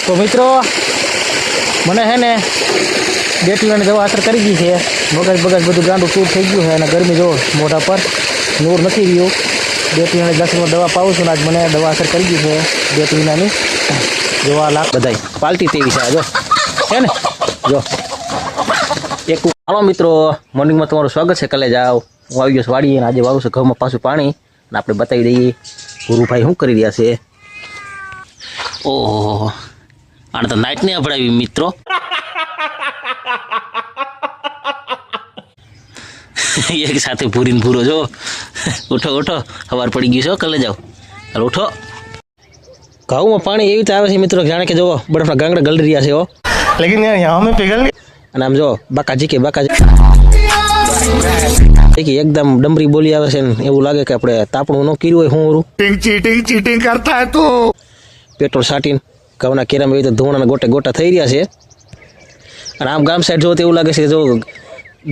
તો મિત્રો મને હે ને બેટલીઓની દવા અસર કરી ગઈ છે, મગજ બધું ગાંડું ચૂર થઈ ગયું છે અને ગરમી જો મોઢા પર નૂર નથી રહ્યું. બેટલીઓની 10 દવા પાઉં છું ને આજ મને દવા અસર કરી ગઈ છે બેટલીનાની. જોવા લાખ બધાય પાલટી તેવી છે જો છે ને. જો એક હાલો મિત્રો, મોર્નિંગમાં તમારું સ્વાગત છે. કાલે જાઓ હું આવી ગયો વાડીએ અને આજે વાવું છું ઘઉંમાં પાછું પાણી અને આપણે બતાવી દઈએ ગુરુભાઈ શું કરી રહ્યા છે. ઓહો, આને તો નાઇટ ને અભડાવી મિત્રો. એક સાથે પૂરીને પૂરો જો. ઉઠો ઉઠો, સવાર પડી ગયું છે, કાલે જાઓ. ચાલો ઉઠો. ઘઉંમાં પાણી એવી રીતે આવે છે મિત્રો, જાણે કે જો બરફના ગાંગડા ગળી રહ્યા છે હો. लेकिन यार यहाँ में पिघल અને આમ જો બાકાજી કે એકદમ ડમરી બોલી આવે છે ને એવું લાગે કે આપણે તાપણું ન કર્યું હોય. હું चीटिंग करता है तू. પેટ્રોલ છાંટીને ઘઉંના કેરામાં એવી રીતે ધોણાના ગોટા થઈ રહ્યા છે. અને આમ ગામ સાઈડ જો તો એવું લાગે છે કે જો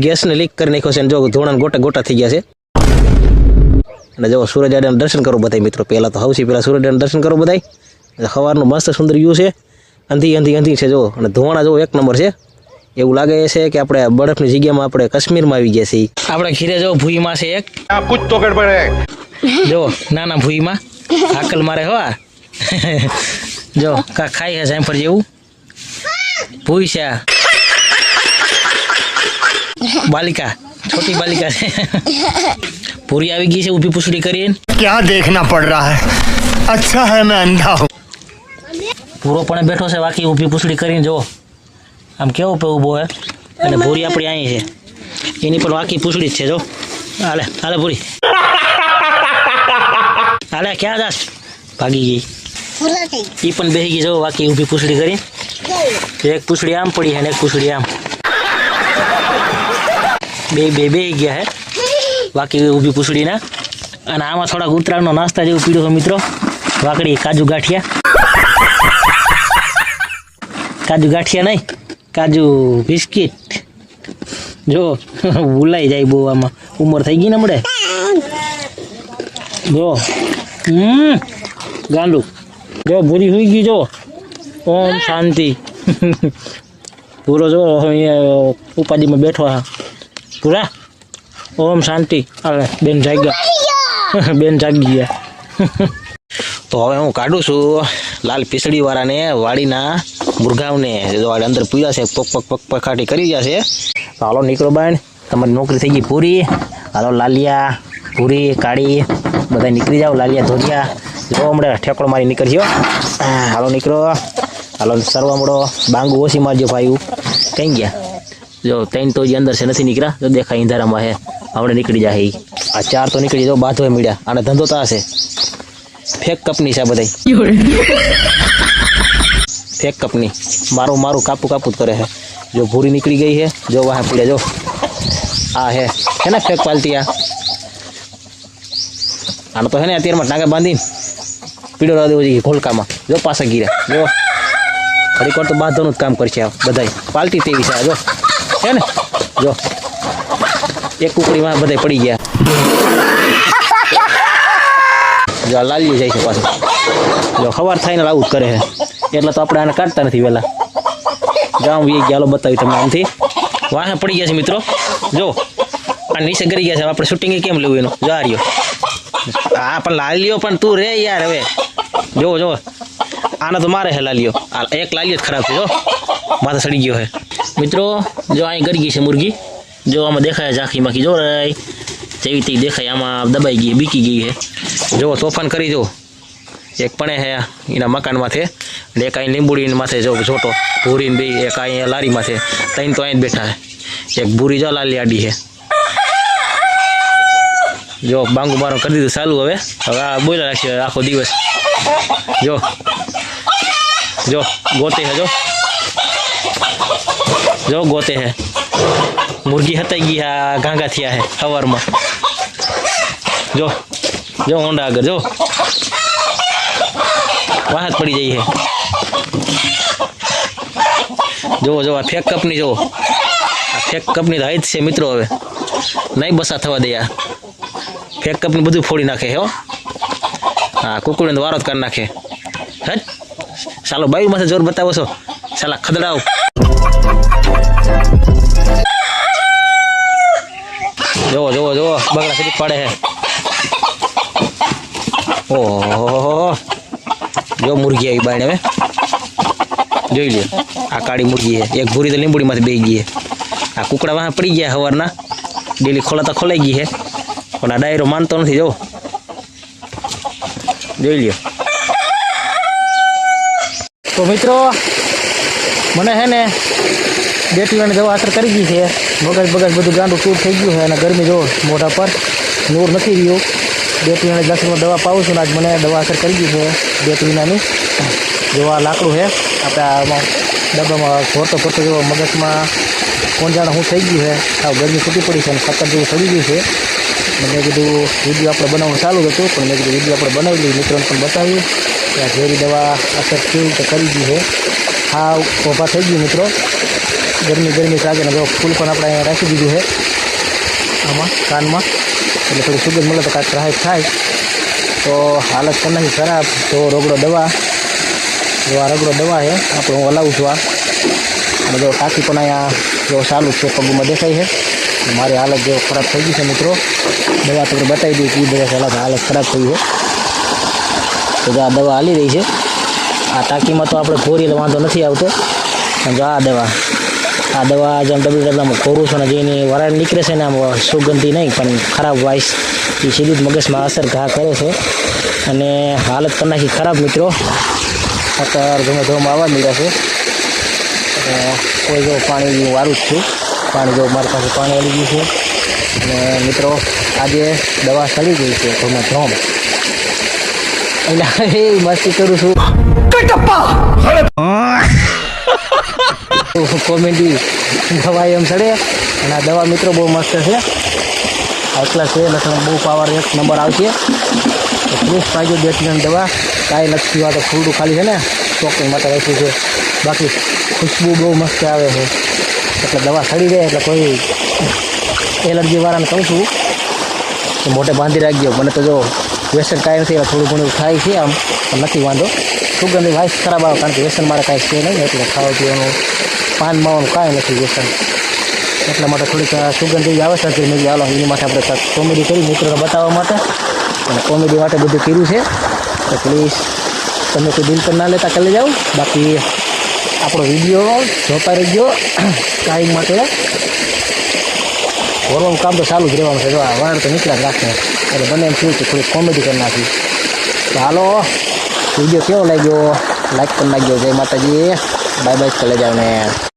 ગેસને લીક કરી નાખ્યો છે ને જો ધોણાના ગોટા થઈ ગયા છે. અને જો સૂર્યદાદાના દર્શન કરો બધા મિત્રો. પહેલાં તો સૌથી પહેલાં સૂર્યદાદાના દર્શન કરો બધા. સવારનું મસ્ત સુંદર વ્યૂ છે. અંધી છે જો. અને ધોવાણા જો એક નંબર છે. એવું લાગે છે કે આપણે બરફની જગ્યામાં આપણે કાશ્મીરમાં આવી ગયા છીએ. આપણે ઘીરે જો ભૂઈમાં છે એક कुछ तो गड़बड़ है. જો નાના ભૂઈમાં હાકલ મારે હો. જો કા ખાઈ છે જામફળ જેવું ભૂઈ છે. બાલિકા છોટી બાલિકા છે. પૂરી આવી ગઈ છે ઊભી પૂછડી કરીને. क्या देखना पड़ रहा है. अच्छा है मैं अंधा हूँ. પૂરો પણ બેઠો છે બાકી ઊભી પૂછડી કરીને. જો આમ કેવો પે ઊભો હે. અને ભૂરી આપણી અહીં છે, એની પણ વાકી પૂછડી જ છે. જો હાલે હાલે ભૂરી હાલે. ક્યાં જાસ? ભાગી ગઈ. એ પણ બેસી ગઈ. જો વાકી ઊભી પૂછડી કરી. એક પૂછડી આમ પડી છે ને એક પૂછડી આમ. બે ગયા હે બાકી ઊભી પૂછડીના. અને આમાં થોડાક ઉતરાણનો નાસ્તા જેવું પીડ્યો છે મિત્રો. વાકડી કાજુ ગાંઠિયા નહીં, કાજુ બિસ્કિટ. જો ભૂલાઈ જાય બહુ, આમાં ઉંમર થઈ ગઈ ને મળે. જો ગાંડું જો ભૂરી હોઈ ગઈ. જો ઓમ શાંતિ. પૂરો જો અહીંયા ઉપાધિમાં બેઠો હા પૂરા. ઓમ શાંતિ. અરે બેન જાગ્યા. બેન જાગી ગયા. તો હવે હું કાઢું છું લાલ પીસડી વાળાને વાડીના મુરઘાવને. જો વાડી અંદર પૂર્યા છે, પગ ખાટી કરી ગયા છે. તો હાલો નીકળો બાણ, તમારી નોકરી થઈ ગઈ પૂરી. હાલો લાલિયા પૂરી કાળી બધા નીકળી જાઓ. લાલિયા ધોરિયા જો હમણાં ઠેકડો મારી નીકળ્યો. હાલો નીકળો. હાલો સરવા મળો. બાંગુ ઓછી મારજો ભાઈ. કઈ ગયા? જો 3 તો જે અંદર છે નથી નીકળ્યા. જો દેખાય અંધારામાં હે. હમણાં નીકળી જાય. આ 4 તો નીકળી જો બાંધો મળ્યા. આને ધંધો તો હશે. ફેક કપની છે બધા. ફેક કપની મારું કાપું જ કરે છે. જો ભૂરી નીકળી ગઈ છે. જો વાહ પીડે. જો આ હે ને ફેક પાલતી. આનો તો હે ને અત્યારમાં ટાંકા બાંધીને પીડો રહી દેવો જોઈએ ઘોલકામાં. જો પાછા ગીરા. જો ઘડીક વાર તો બાંધવાનું જ કામ કરશે બધા. પાલટી તેવી છે જો છે ને. જો એક કુકડીમાં બધા પડી ગયા. જો લાલ્યું જાય છે પાછું. જો સવાર થાય ને આવું જ કરે છે. એટલે તો આપણે આને કાઢતા નથી વહેલા. ગામ વી ગયા. બતાવી તમને આમથી વાહ પડી ગયા છે મિત્રો. જો આ નીચે ગરી ગયા છે. આપણે શૂટિંગ કેમ લેવું એનું? જો આ રહ્યો. હા પણ લાલ્યો પણ તું રે યાર હવે. જો આને તો મારે છે લાલ્યો. એક લાલ્યો જ ખરાબ છે. જો માથે સડી ગયો છે મિત્રો. જો અહીં ગરી ગઈ છે મુરગી. જો આમાં દેખાય ઝાંખી માખી. જો રે જેવી તે દેખાય. આમાં દબાઈ ગઈ, બીકી ગઈ છે. જો તોફાન કરી. જો એક પણ હે એના મકાન માથે, એક અહીં લીંબુડી માથે. જો છોટો ભૂરીને બે. એક અહીં લારી માથે. 3 તો અહીં જ બેઠા છે. એક ભૂરી જો લાલી આડી છે. જો બાંગુ મારો કરી દીધું ચાલુ. હવે આ બોલ્યા રાખશે આખો દિવસ. જો ગોતે હે. જો ગોતે હે. મુરગી હતાઈ ગઈ. આ ગાંગા થયા હે સવારમાં. જો હોંડા આગળ. જો વાહત પડી જઈ છે. જો આ ફેક કપની. જો આ ફેક કપની તો હાઈટ છે મિત્રો. હવે નહીં બસા થવા દે. ફેક કપની બધું ફોડી નાખે હો. હા કુકડીને વારો જ કરી નાખે. હજ ચાલો બાયું માથે જોર બતાવો છો સાલા ખદડાવ જોવો જોવો જોવો બગડા સીધી પડે હે ઓહો જો મુરગી આવી બાયણે હવે જોઈ લ્યો આ કાળી મુરગી હે એક ભૂરી તો લીંબુડીમાંથી બેસી ગઈ હે આ કુકડા વાહ પડી ગયા સવારના ડેલી ખોલાતા ખોલાઈ ગઈ હે પણ આ ડાયરો માનતો નથી જો જોઈ લ્યો તો મિત્રો મને હે ને બેટીઓને દવા અસર કરી ગઈ છે મગજ બગજ બધું ગાંડું ચૂર થઈ ગયું છે અને ગરમી જો મોઢા પર નૂર નથી રહ્યું બેટીઓને લસણમાં દવા પાઉં છું ને આજ મને દવા અસર કરી ગઈ છે બેટીનાની જો આ લાકડું છે આપણે આમાં ડબ્બામાં ફોરતો ફોરતો જો મગજમાં કોણ જાણે શું થઈ ગયું છે આ ગરમી છૂટી પડી છે અને ખતર જેવું સડી ગયું છે મેં કીધું વિડીયો આપણે બનાવવાનું ચાલુ હતું પણ મેં કીધું વિડીયો આપણે બનાવી લઈએ મિત્રોને પણ બતાવ્યું કે આ ઝેરી દવા અસર કેવી રીતે કરી ગઈ છે હા ઊભા થઈ ગયું મિત્રો ગરમી લાગે ને જો ફૂલ પણ આપણે અહીંયા રાખી દીધું છે આમાં કાનમાં એટલે થોડી સુગંધ મળે તો કાંઈક રાહત થાય તો હાલત પણ નથી ખરાબ તો રગડો દવા જો આ રગડો દવા છે આપણે હું હલાવું છું આ અને જો ટાંકી પણ અહીંયા જો ચાલુ છે પગમાં દેખાય છે મારી હાલત જો ખરાબ થઈ ગઈ છે મિત્રો દવા તમને બતાવી દઉં કે દવા હાલત ખરાબ થઈ છે તો જો આ દવા હાલી રહી છે આ ટાંકીમાં તો આપણે ઘોરી એટલે વાંધો નથી આવતો અને જો આ દવા જેમ ડબલામાં ખોરું છું ને જેની વરાળ નીકળે છે ને આમ સુગંધી નહીં પણ ખરાબ વાઇસ એ સીધી જ મગજમાં અસર ઘા કરે છે અને હાલત કરી નાખી ખરાબ મિત્રો અત્યારે ધીમે ધીમે આવવા મળ્યા છે કોઈ જો પાણી હું વારું જ છું પાણી જો મારી પાસે પાણી આવી ગયું છે અને મિત્રો આજે દવા સડી ગઈ છે ધોમે ધોમ એટલે એ મસ્તી કરું છું કોમેડી દવા એમ ચડે અને આ દવા મિત્રો બહુ મસ્ત છે આટલા છે લસણ બહુ પાવર એક નંબર આવશે ફ્રેશ પાજો બેટની દવા કાંઈ નથી પીવા તો ફૂલડું ખાલી છે ને ચોકની માટે રાખ્યું છે બાકી ખુશ્બુ બહુ મસ્ત આવે છે એટલે દવા સડી જાય એટલે કોઈ એલર્જીવાળાને કહું છું કે મોઢે બાંધી રાખજો મને તો જો વ્યસન કાંઈ નથી એટલે થોડું ઘણું થાય છે આમ પણ નથી વાંધો સુગંધી વાઇસ ખરાબ આવે કારણ કે વ્યસન મારે કાંઈ છે નહીં એટલે ખાવા પીવાનું પાન માવાનું કાંઈ નથી વ્યસન એટલા માટે થોડીક સુગંધી આવે છે મેં હાલો એની માટે આપણે કોમેડી કરી મિત્રોને બતાવવા માટે અને કોમેડી માટે બધું કર્યું છે તો પ્લીઝ તમે કોઈ દિલ પર ના લેતા કરી જાઓ બાકી આપણો વિડીયો જોતા રહેજો કાંઈ માટે ભરવાનું કામ તો ચાલુ જ રહેવાનું છે જો આ વાળ તો નીકળ્યા જ રાખે એટલે બને એમ થયું કે થોડીક કોમેડી કરી નાખી તો હાલો વિડીયો કેવો લાગ્યો લાઈક કરી નાખજો જય માતાજી બાય બાય કરી જાઓ ને